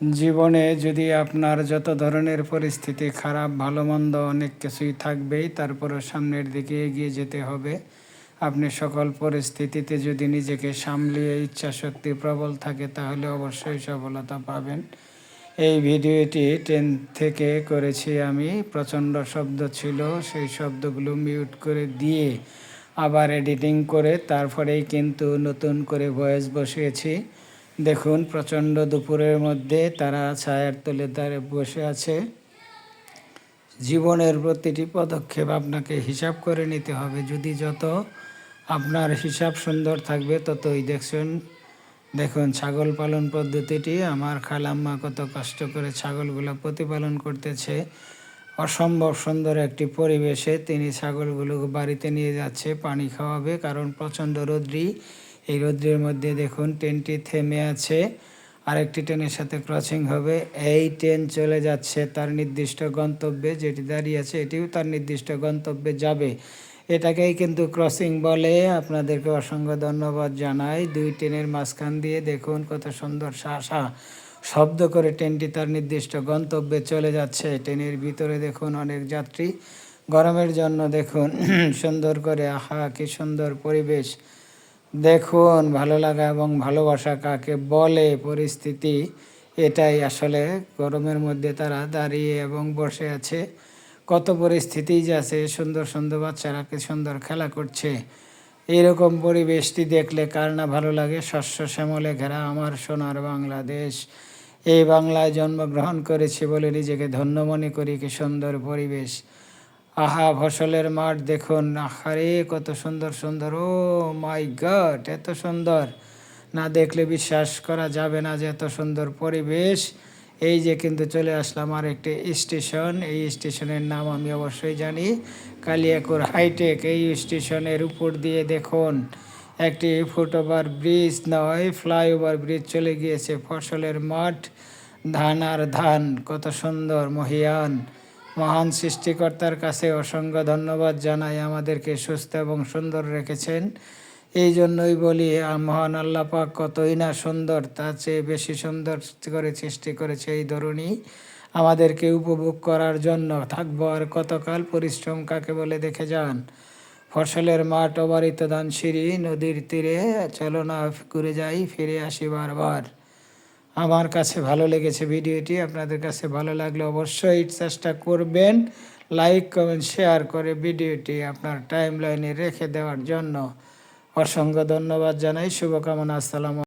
জীবনে যদি আপনার যত ধরনের পরিস্থিতি খারাপ ভালো মন্দ অনেক কিছুই থাকবেই, তারপরও সামনের দিকে এগিয়ে যেতে হবে। আপনি সকল পরিস্থিতিতে যদি নিজেকে সামলিয়ে ইচ্ছাশক্তি প্রবল থাকে তাহলে অবশ্যই সফলতা পাবেন। এই ভিডিওটি 10 থেকে করেছি আমি, প্রচণ্ড শব্দ ছিল, সেই শব্দগুলো মিউট করে দিয়ে আবার এডিটিং করে তারপরেই কিন্তু নতুন করে ভয়েস বসিয়েছি। দেখুন, প্রচণ্ড দুপুরের মধ্যে তারা ছায়ার তলে দাঁড়িয়ে বসে আছে। জীবনের প্রতিটি পদক্ষেপ আপনাকে হিসাব করে নিতে হবে। যদি যত আপনার হিসাব সুন্দর থাকবে ততই দেখুন ছাগল পালন পদ্ধতিটি আমার খালাম্মা কত কষ্ট করে ছাগলগুলো প্রতিপালন করতেছে। অসম্ভব সুন্দর একটি পরিবেশে তিনি ছাগলগুলো বাড়িতে নিয়ে যাচ্ছে, পানি খাওয়াবে, কারণ প্রচণ্ড রৌদ্রি। এই রৌদ্রের মধ্যে দেখুন ট্রেনটি থেমে আছে, আরেকটি ট্রেনের সাথে ক্রসিং হবে। এই ট্রেন চলে যাচ্ছে তার নির্দিষ্ট গন্তব্যে, যেটি দাঁড়িয়ে আছে এটিও তার নির্দিষ্ট গন্তব্যে যাবে। এটাকেই কিন্তু ক্রসিং বলে। আপনাদেরকে অসংখ্য ধন্যবাদ জানাই। দুই ট্রেনের মাঝখান দিয়ে দেখুন কত সুন্দর শা শব্দ করে ট্রেনটি তার নির্দিষ্ট গন্তব্যে চলে যাচ্ছে। ট্রেনের ভিতরে দেখুন অনেক যাত্রী। গরমের জন্য দেখুন সুন্দর করে, আহা কি সুন্দর পরিবেশ। দেখুন ভালো লাগা এবং ভালোবাসা কাকে বলে পরিস্থিতি, এটাই আসলে। গরমের মধ্যে তারা দাঁড়িয়ে এবং বসে আছে, কত পরিস্থিতি যে আছে। সুন্দর সুন্দর বাচ্চারা কি সুন্দর খেলা করছে। এইরকম পরিবেশটি দেখলে কার না ভালো লাগে। শস্য শ্যামলে ঘেরা আমার সোনার বাংলাদেশ, এই বাংলায় জন্মগ্রহণ করেছি বলে নিজেকে ধন্য মনে করি। কি সুন্দর পরিবেশ, আহা ফসলের মাঠ দেখুন, আহারে কত সুন্দর সুন্দর। ও মাই গড, এত সুন্দর না দেখলে বিশ্বাস করা যাবে না যে এত সুন্দর পরিবেশ। এই যে কিন্তু চলে আসলাম আর একটি স্টেশন। এই স্টেশনের নাম আমি অবশ্যই জানি, কালিয়াকৈর হাইটেক। এই স্টেশনের উপর দিয়ে দেখুন একটি ফুটওভার ব্রিজ নয়, ফ্লাইওভার ব্রিজ চলে গিয়েছে। ফসলের মাঠ, ধান আর ধান, কত সুন্দর। মহান সৃষ্টিকর্তার কাছে অসংখ্য ধন্যবাদ জানাই, আমাদেরকে সুস্থ এবং সুন্দর রেখেছেন। এই জন্যই বলি মহান আল্লাহ পাক কতই না সুন্দর, তার চেয়ে বেশি সুন্দর করে সৃষ্টি করেছে এই ধরনী। আমাদেরকে উপভোগ করার জন্য থাকবো আর কতকাল। পরিশ্রম কাকে বলে দেখে যান। ফসলের মাঠ, অবারিত ধান সিঁড়ি, নদীর তীরে, চলো না ঘুরে যাই, ফিরে আসি বারবার। আমার কাছে ভালো লেগেছে ভিডিওটি। আপনাদের কাছে ভালো লাগলে অবশ্যই চেষ্টা করবেন লাইক কমেন্ট শেয়ার করে ভিডিওটি আপনার টাইম লাইনে রেখে দেওয়ার জন্য। অসংখ্য ধন্যবাদ জানাই, শুভকামনা। আসসালামু